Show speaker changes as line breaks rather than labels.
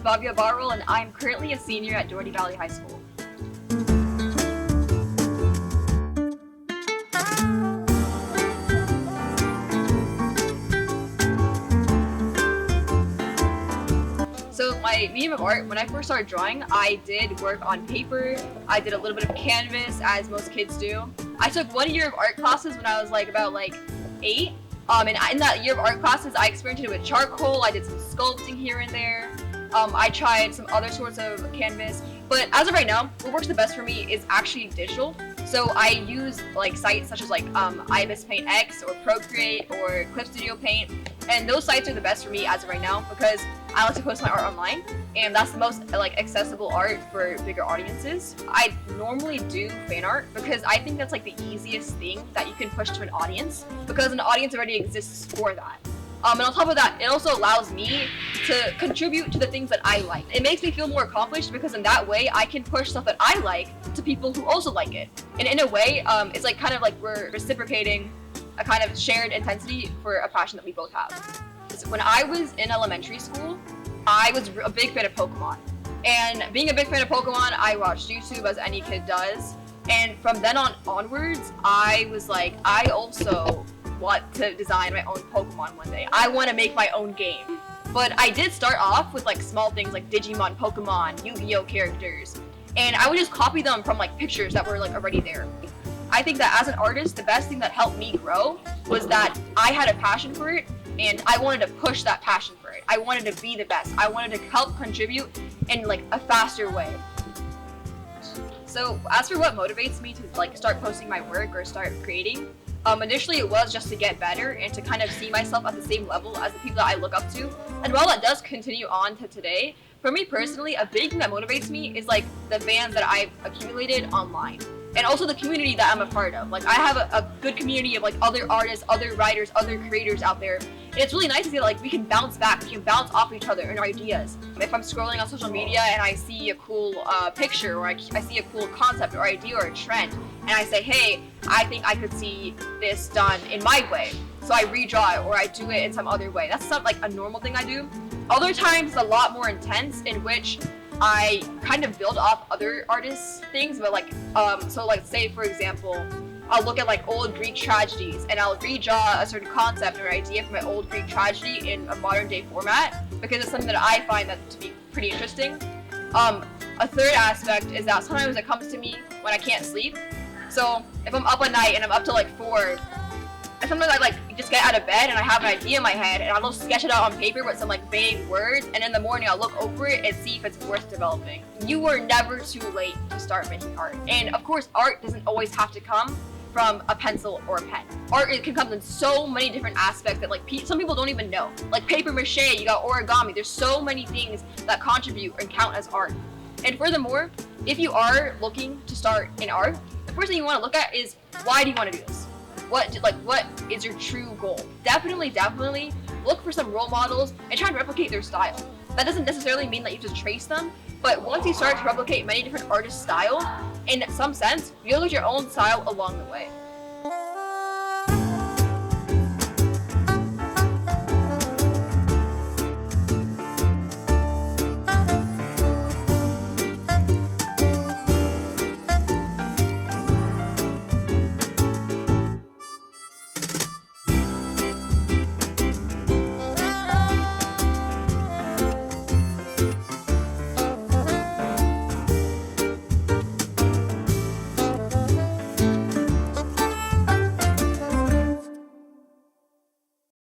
is Bhavya Bartwal, and I'm currently a senior at Doherty Valley High School. So my medium of art, when I first started drawing, I did work on paper. I did a little bit of canvas, as most kids do. I took 1 year of art classes when I was about 8. And in that year of art classes, I experimented with charcoal. I did some sculpting here and there. I tried some other sorts of canvas. But as of right now, what works the best for me is actually digital. So I use sites such as IMS Paint X or Procreate or Clip Studio Paint. And those sites are the best for me as of right now because I like to post my art online, and that's the most accessible art for bigger audiences. I normally do fan art because I think that's the easiest thing that you can push to an audience because an audience already exists for that. And on top of that, it also allows me to contribute to the things that I like. It makes me feel more accomplished because in that way I can push stuff that I like to people who also like it. And in a way, it's we're reciprocating a kind of shared intensity for a passion that we both have. When I was in elementary school, I was a big fan of Pokemon. And being a big fan of Pokemon, I watched YouTube as any kid does. And from then onwards, I was I also want to design my own Pokemon one day. I want to make my own game. But I did start off with small things like Digimon, Pokemon, Yu-Gi-Oh characters. And I would just copy them from pictures that were already there. I think that as an artist, the best thing that helped me grow was that I had a passion for it, and I wanted to push that passion for it. I wanted to be the best. I wanted to help contribute in a faster way. So as for what motivates me to start posting my work or start creating, initially it was just to get better and to kind of see myself at the same level as the people that I look up to. And while that does continue on to today, for me personally, a big thing that motivates me is the fans that I've accumulated online. And also the community that I'm a part of. I have a good community of other artists, other writers, other creators out there. And it's really nice to see that we can bounce back, we can bounce off each other and our ideas. If I'm scrolling on social media and I see a cool picture or I see a cool concept or idea or a trend, and I say, hey, I think I could see this done in my way. So I redraw it or I do it in some other way. That's not a normal thing I do. Other times it's a lot more intense, in which I kind of build off other artists' things, but say for example, I'll look at old Greek tragedies and I'll redraw a certain concept or idea from an old Greek tragedy in a modern day format because it's something that I find that to be pretty interesting. A third aspect is that sometimes it comes to me when I can't sleep. So if I'm up at night and I'm up till 4, and sometimes I just get out of bed and I have an idea in my head and I'll sketch it out on paper with some vague words, and in the morning I'll look over it and see if it's worth developing. You are never too late to start making art. And of course, art doesn't always have to come from a pencil or a pen. Art, it can come in so many different aspects that some people don't even know. Paper mache, you got origami, there's so many things that contribute and count as art. And furthermore, if you are looking to start in art, the first thing you want to look at is, why do you want to do this? What is your true goal? Definitely look for some role models and try to replicate their style. That doesn't necessarily mean that you just trace them, but once you start to replicate many different artists' style, in some sense, you'll get your own style along the way.